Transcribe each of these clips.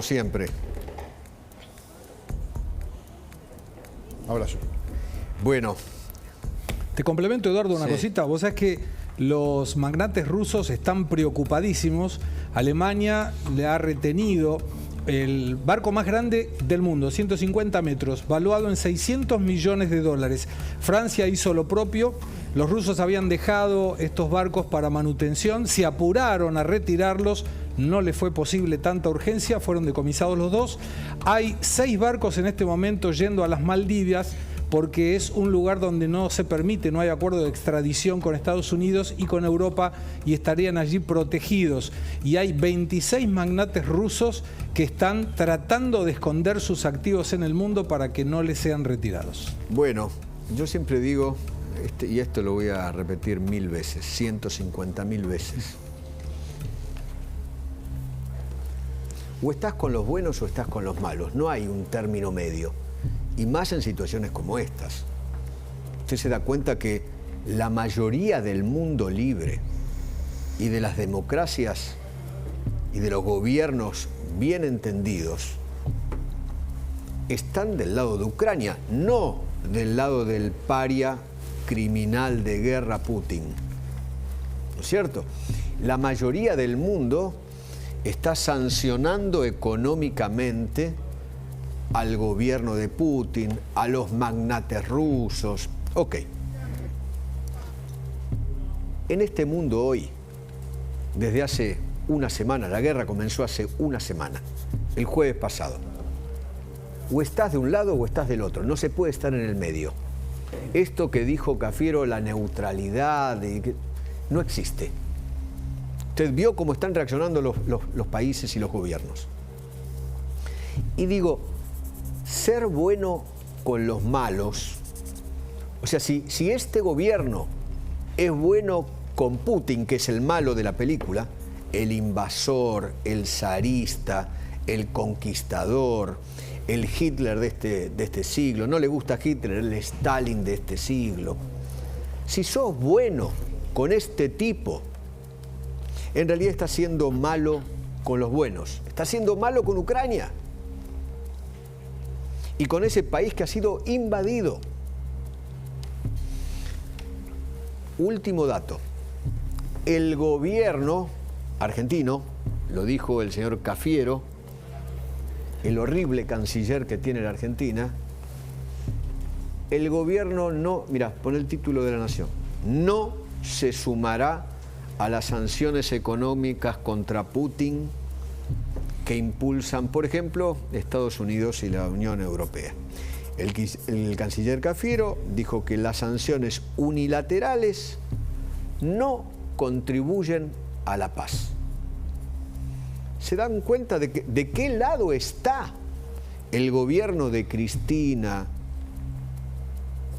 Siempre. Abrazo. Bueno. Te complemento, Eduardo, una Sí. cosita. Vos sabés que los magnates rusos están preocupadísimos. Alemania le ha retenido el barco más grande del mundo, 150 metros, valuado en 600 millones de dólares. Francia hizo lo propio. Los rusos habían dejado estos barcos para manutención, se apuraron a retirarlos, no les fue posible tanta urgencia, fueron decomisados los dos. Hay 6 barcos en este momento yendo a las Maldivas porque es un lugar donde no se permite, no hay acuerdo de extradición con Estados Unidos y con Europa y estarían allí protegidos. Y hay 26 magnates rusos que están tratando de esconder sus activos en el mundo para que no les sean retirados. Bueno, yo siempre digo, y esto lo voy a repetir 1000 veces, 150.000 veces. O estás con los buenos o estás con los malos. No hay un término medio. Y más en situaciones como estas. Usted se da cuenta que la mayoría del mundo libre y de las democracias y de los gobiernos bien entendidos están del lado de Ucrania, no del lado del paria criminal de guerra Putin. ¿No es cierto? La mayoría del mundo está sancionando económicamente al gobierno de Putin, a los magnates rusos. Ok. En este mundo hoy, desde hace una semana, la guerra comenzó hace una semana, el jueves pasado. O estás de un lado o estás del otro, no se puede estar en el medio. Esto que dijo Cafiero, la neutralidad, no existe. Usted vio cómo están reaccionando los países y los gobiernos. Y digo, ser bueno con los malos, o sea, si este gobierno es bueno con Putin, que es el malo de la película, el invasor, el zarista, el conquistador, el Hitler de este siglo, no le gusta Hitler, el Stalin de este siglo. Si sos bueno con este tipo, en realidad está siendo malo con los buenos, está siendo malo con Ucrania y con ese país que ha sido invadido. Último dato, el gobierno argentino, lo dijo el señor Cafiero, el horrible canciller que tiene la Argentina, el gobierno no, mira, pon el título de la Nación, no se sumará a las sanciones económicas contra Putin que impulsan, por ejemplo, Estados Unidos y la Unión Europea. El canciller Cafiero dijo que las sanciones unilaterales no contribuyen a la paz. ¿Se dan cuenta de qué lado está el gobierno de Cristina,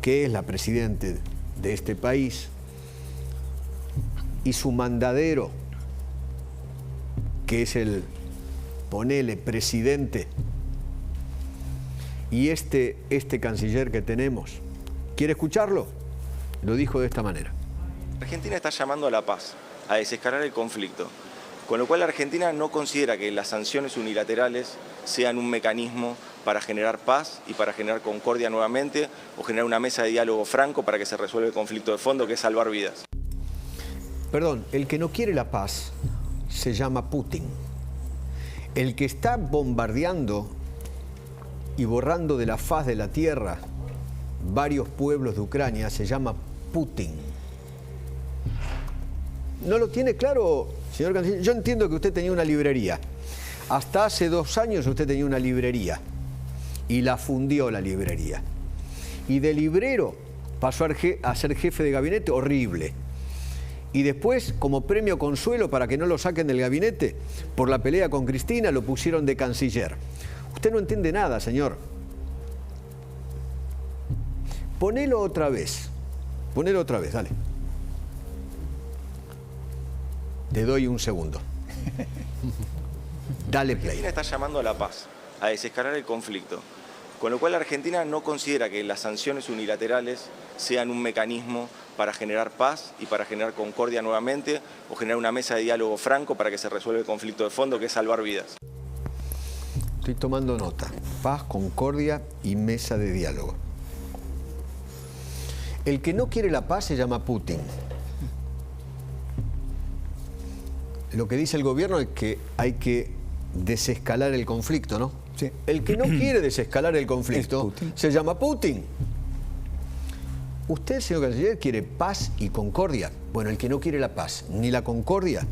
que es la presidenta de este país, y su mandadero, que es el, ponele, presidente, y este canciller que tenemos? ¿Quiere escucharlo? Lo dijo de esta manera. Argentina está llamando a la paz, a desescalar el conflicto, con lo cual Argentina no considera que las sanciones unilaterales sean un mecanismo para generar paz y para generar concordia nuevamente o generar una mesa de diálogo franco para que se resuelva el conflicto de fondo, que es salvar vidas. Perdón, el que no quiere la paz se llama Putin. El que está bombardeando y borrando de la faz de la tierra varios pueblos de Ucrania se llama Putin. ¿No lo tiene claro, señor canciller? Yo entiendo que usted tenía una librería. Hasta hace 2 años usted tenía una librería y la fundió la librería. Y de librero pasó a ser jefe de gabinete, horrible. Y después, como premio consuelo para que no lo saquen del gabinete, por la pelea con Cristina, lo pusieron de canciller. Usted no entiende nada, señor. Ponelo otra vez, dale. Te doy un segundo. Dale play. Argentina está llamando a la paz, a desescalar el conflicto, con lo cual Argentina no considera que las sanciones unilaterales sean un mecanismo para generar paz y para generar concordia nuevamente o generar una mesa de diálogo franco para que se resuelva el conflicto de fondo, que es salvar vidas. Estoy tomando nota. Paz, concordia y mesa de diálogo. El que no quiere la paz se llama Putin. Lo que dice el gobierno es que hay que desescalar el conflicto, ¿no? Sí. El que no quiere desescalar el conflicto se llama Putin. Usted, señor canciller, quiere paz y concordia. Bueno, el que no quiere la paz ni la concordia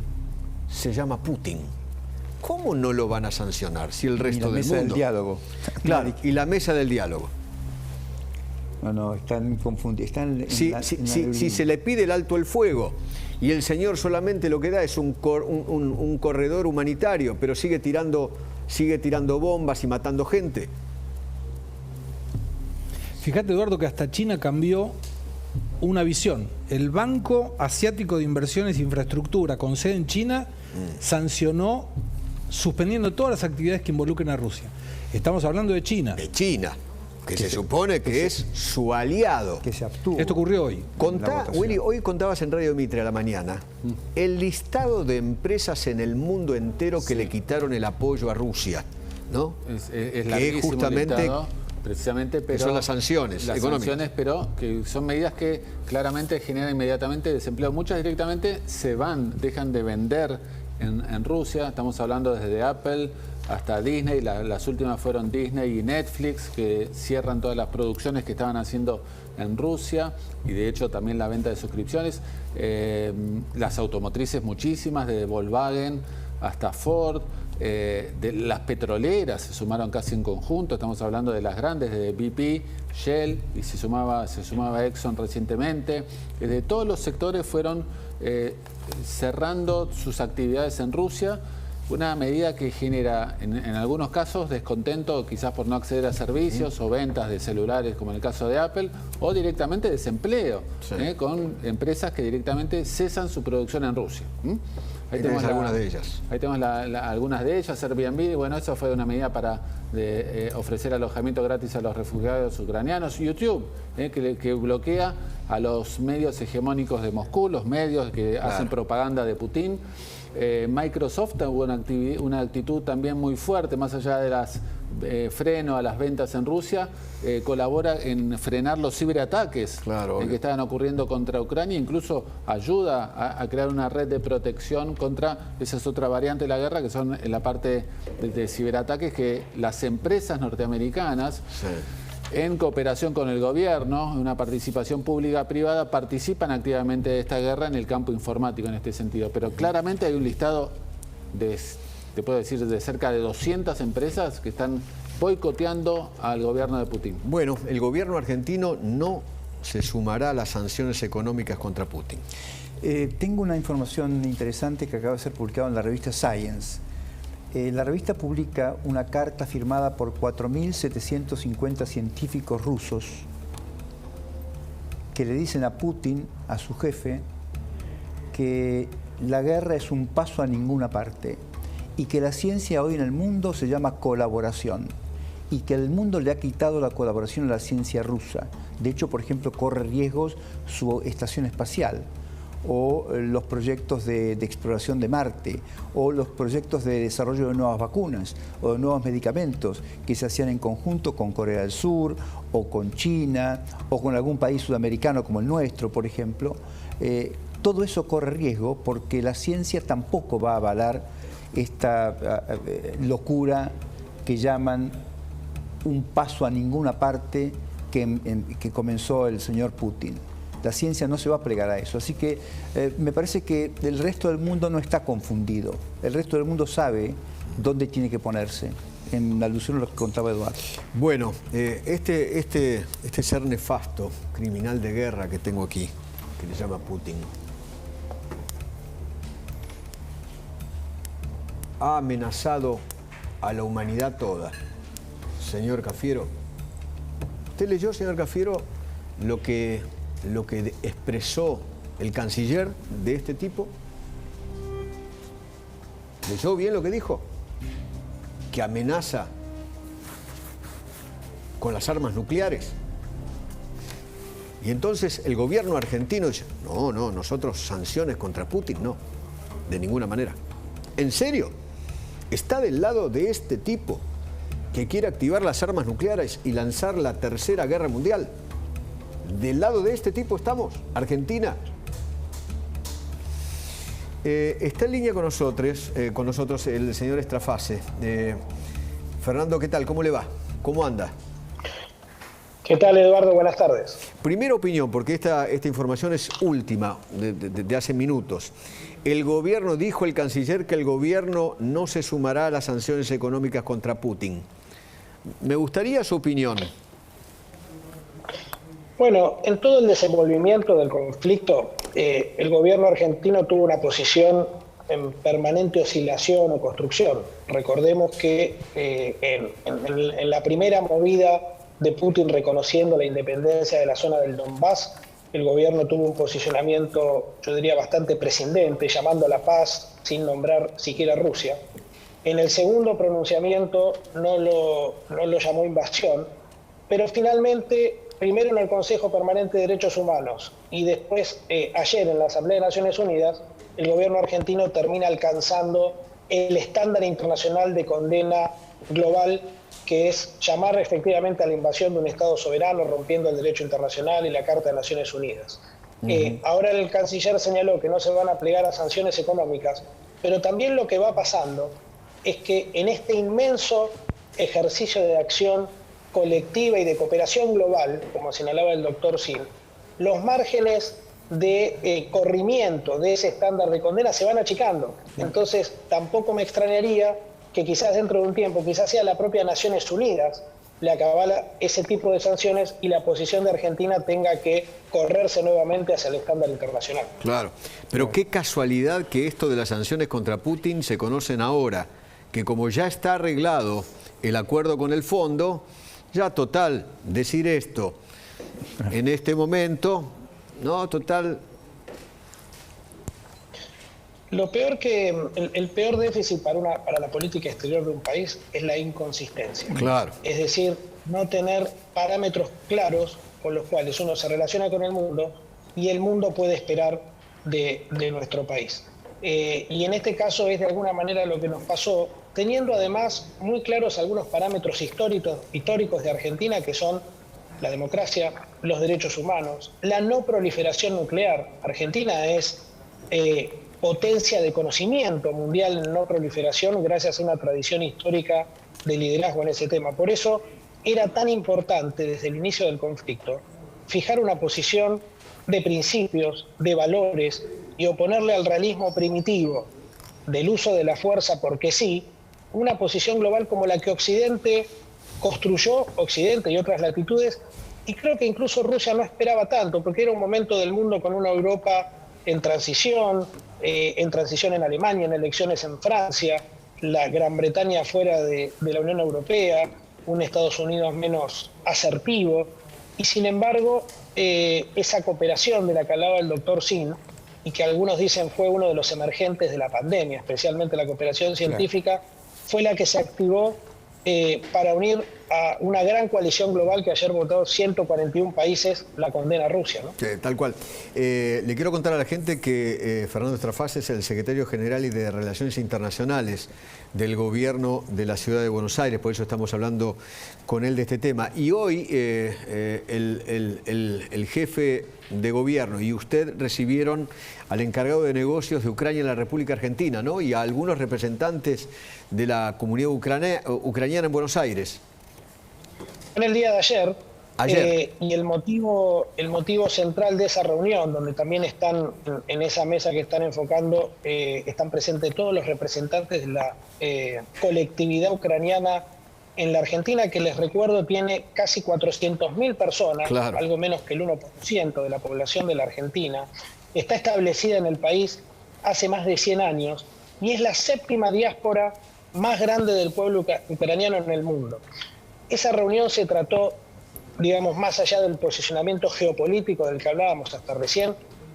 se llama Putin. ¿Cómo no lo van a sancionar si el resto del mundo? Y la mesa del diálogo. Claro, y la mesa del diálogo. No, están confundidos. Si se le pide el alto el fuego y el señor solamente lo que da es un corredor humanitario, pero sigue tirando bombas y matando gente. Fíjate, Eduardo, que hasta China cambió una visión. El Banco Asiático de Inversiones e Infraestructura, con sede en China, sancionó suspendiendo todas las actividades que involucren a Rusia. Estamos hablando de China. De China, que se supone que es su aliado. Que se abstuvo. Esto ocurrió hoy. Willy, hoy contabas en Radio Mitre a la mañana el listado de empresas en el mundo entero que le quitaron el apoyo a Rusia, ¿no? Es que es justamente listado, precisamente, pero que son las sanciones económicas. Sanciones, pero que son medidas que claramente generan inmediatamente desempleo. Muchas directamente se van, dejan de vender en Rusia. Estamos hablando desde Apple hasta Disney. Las últimas fueron Disney y Netflix, que cierran todas las producciones que estaban haciendo en Rusia, y de hecho también la venta de suscripciones. Las automotrices muchísimas, desde Volkswagen hasta Ford. De las petroleras se sumaron casi en conjunto. Estamos hablando de las grandes, de BP, Shell, y se sumaba Exxon recientemente. De todos los sectores fueron cerrando sus actividades en Rusia. Una medida que genera en algunos casos descontento, quizás por no acceder a servicios o ventas de celulares, como en el caso de Apple, o directamente desempleo, con empresas que directamente cesan su producción en Rusia. Ahí tenemos algunas de ellas. Ahí tenemos algunas de ellas, Airbnb. Bueno, eso fue una medida para ofrecer alojamiento gratis a los refugiados ucranianos. YouTube, que bloquea a los medios hegemónicos de Moscú, los medios que hacen propaganda de Putin. Microsoft tuvo una actitud también muy fuerte, más allá de las freno a las ventas en Rusia, colabora en frenar los ciberataques que estaban ocurriendo contra Ucrania, incluso ayuda a crear una red de protección contra, esa es otra variante de la guerra, que son en la parte de ciberataques que las empresas norteamericanas, en cooperación con el gobierno, una participación pública-privada, participan activamente de esta guerra en el campo informático en este sentido. Pero claramente hay un listado te puedo decir, de cerca de 200 empresas que están boicoteando al gobierno de Putin. Bueno, el gobierno argentino no se sumará a las sanciones económicas contra Putin. Tengo una información interesante que acaba de ser publicada en la revista Science. La revista publica una carta firmada por 4.750 científicos rusos que le dicen a Putin, a su jefe, que la guerra es un paso a ninguna parte y que la ciencia hoy en el mundo se llama colaboración y que el mundo le ha quitado la colaboración a la ciencia rusa. De hecho, por ejemplo, corre riesgos su estación espacial, o los proyectos de exploración de Marte, o los proyectos de desarrollo de nuevas vacunas o de nuevos medicamentos que se hacían en conjunto con Corea del Sur o con China o con algún país sudamericano como el nuestro, por ejemplo. Todo eso corre riesgo porque la ciencia tampoco va a avalar esta locura que llaman un paso a ninguna parte que comenzó el señor Putin. La ciencia no se va a plegar a eso. Así que me parece que el resto del mundo no está confundido. El resto del mundo sabe dónde tiene que ponerse, en alusión a lo que contaba Eduardo. Bueno, este ser nefasto, criminal de guerra que tengo aquí, que le llama Putin, ha amenazado a la humanidad toda. Señor Cafiero, ¿usted leyó, señor Cafiero, lo que expresó el canciller de este tipo? ¿Leyó bien lo que dijo? Que amenaza con las armas nucleares. Y entonces el gobierno argentino dice, no, nosotros sanciones contra Putin, no, de ninguna manera. ¿En serio? ¿Está del lado de este tipo que quiere activar las armas nucleares y lanzar la tercera guerra mundial. ¿Del lado de este tipo estamos? Argentina. Está en línea con nosotros el señor Estrafase. Fernando, ¿qué tal? ¿Cómo le va? ¿Cómo anda? ¿Qué tal, Eduardo? Buenas tardes. Primera opinión, porque esta información es última, de hace minutos. El gobierno, dijo el canciller, que el gobierno no se sumará a las sanciones económicas contra Putin. Me gustaría su opinión. Bueno, en todo el desenvolvimiento del conflicto, el gobierno argentino tuvo una posición en permanente oscilación o construcción. Recordemos que en la primera movida de Putin reconociendo la independencia de la zona del Donbass, el gobierno tuvo un posicionamiento, yo diría, bastante prescindente, llamando a la paz sin nombrar siquiera Rusia. En el segundo pronunciamiento no lo llamó invasión, pero finalmente, primero en el Consejo Permanente de Derechos Humanos y después ayer en la Asamblea de Naciones Unidas, el gobierno argentino termina alcanzando el estándar internacional de condena global, que es llamar efectivamente a la invasión de un Estado soberano, rompiendo el derecho internacional y la Carta de Naciones Unidas. Ahora el canciller señaló que no se van a plegar a sanciones económicas, pero también lo que va pasando es que en este inmenso ejercicio de acción colectiva y de cooperación global, como señalaba el doctor Sin, los márgenes de corrimiento de ese estándar de condena se van achicando. Entonces tampoco me extrañaría que quizás dentro de un tiempo, quizás sea la propia Naciones Unidas le acabala ese tipo de sanciones y la posición de Argentina tenga que correrse nuevamente hacia el estándar internacional. Claro, pero qué casualidad que esto de las sanciones contra Putin se conocen ahora, que como ya está arreglado el acuerdo con el fondo, ya total, decir esto en este momento, no, total. Lo peor el peor déficit para la política exterior de un país es la inconsistencia. Claro. Es decir, no tener parámetros claros con los cuales uno se relaciona con el mundo y el mundo puede esperar de nuestro país. Y en este caso es de alguna manera lo que nos pasó, teniendo además muy claros algunos parámetros históricos de Argentina, que son la democracia, los derechos humanos, la no proliferación nuclear. Argentina es potencia de conocimiento mundial en no proliferación gracias a una tradición histórica de liderazgo en ese tema. Por eso era tan importante desde el inicio del conflicto fijar una posición de principios, de valores y oponerle al realismo primitivo del uso de la fuerza porque sí, una posición global como la que Occidente construyó, Occidente y otras latitudes, y creo que incluso Rusia no esperaba tanto, porque era un momento del mundo con una Europa en transición en Alemania, en elecciones en Francia, la Gran Bretaña fuera de la Unión Europea, un Estados Unidos menos asertivo, y sin embargo esa cooperación de la que hablaba el doctor Sin, y que algunos dicen fue uno de los emergentes de la pandemia, especialmente la cooperación científica, fue la que se activó para unir a una gran coalición global que ayer votó 141 países la condena a Rusia, ¿no? Sí, tal cual. Le quiero contar a la gente que Fernando Estrafase es el secretario general y de Relaciones Internacionales del gobierno de la ciudad de Buenos Aires, por eso estamos hablando con él de este tema. Y hoy el jefe de gobierno y usted recibieron al encargado de negocios de Ucrania en la República Argentina, ¿no? Y a algunos representantes de la comunidad ucraniana en Buenos Aires. En el día de ayer. Y el motivo central de esa reunión, donde también están en esa mesa que están enfocando, están presentes todos los representantes de la colectividad ucraniana en la Argentina, que les recuerdo tiene casi 400.000 personas, claro, algo menos que el 1% de la población de la Argentina. Está establecida en el país hace más de 100 años y es la séptima diáspora más grande del pueblo ucraniano en el mundo. Esa reunión se trató, digamos, más allá del posicionamiento geopolítico del que hablábamos hasta recién,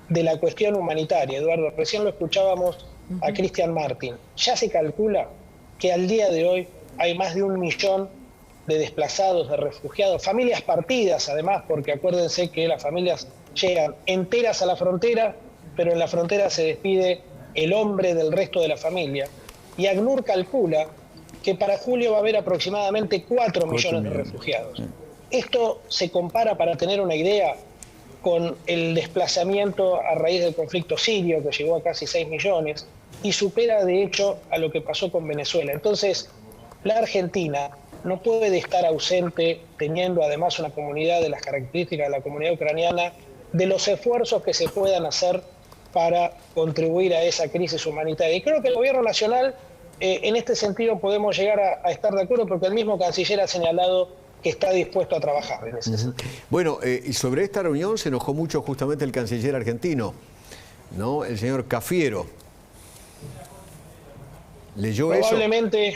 de la cuestión humanitaria. Eduardo, recién lo escuchábamos a Cristian Martin. Ya se calcula que al día de hoy hay más de 1 millón de desplazados, de refugiados, familias partidas además, porque acuérdense que las familias llegan enteras a la frontera, pero en la frontera se despide el hombre del resto de la familia. Y ACNUR calcula que para julio va a haber aproximadamente 4 millones de refugiados. Esto se compara, para tener una idea, con el desplazamiento a raíz del conflicto sirio, que llegó a casi 6 millones, y supera de hecho a lo que pasó con Venezuela. Entonces, la Argentina no puede estar ausente, teniendo además una comunidad de las características de la comunidad ucraniana, de los esfuerzos que se puedan hacer para contribuir a esa crisis humanitaria. Y creo que el gobierno nacional, en este sentido, podemos llegar a estar de acuerdo, porque el mismo canciller ha señalado que está dispuesto a trabajar en ese sentido. Bueno, y sobre esta reunión se enojó mucho justamente el canciller argentino, ¿no? El señor Cafiero. ¿Leyó eso? Probablemente,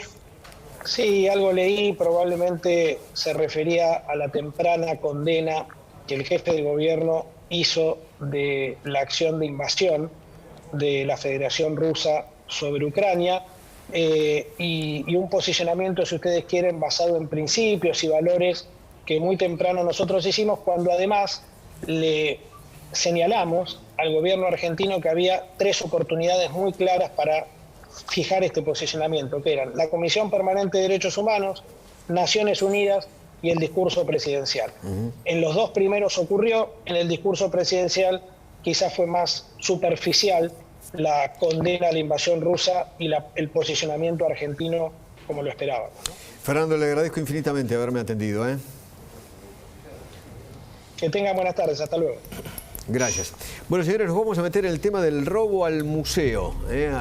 sí, algo leí, probablemente se refería a la temprana condena que el jefe de gobierno hizo de la acción de invasión de la Federación Rusa sobre Ucrania, y un posicionamiento, si ustedes quieren, basado en principios y valores que muy temprano nosotros hicimos, cuando además le señalamos al gobierno argentino que había 3 oportunidades muy claras para fijar este posicionamiento, que eran la Comisión Permanente de Derechos Humanos, Naciones Unidas y el discurso presidencial. En los 2 primeros ocurrió, en el discurso presidencial quizás fue más superficial la condena a la invasión rusa y el posicionamiento argentino como lo esperábamos, ¿no? Fernando, le agradezco infinitamente haberme atendido. Que tengan buenas tardes, hasta luego. Gracias. Bueno, señores, nos vamos a meter en el tema del robo al museo.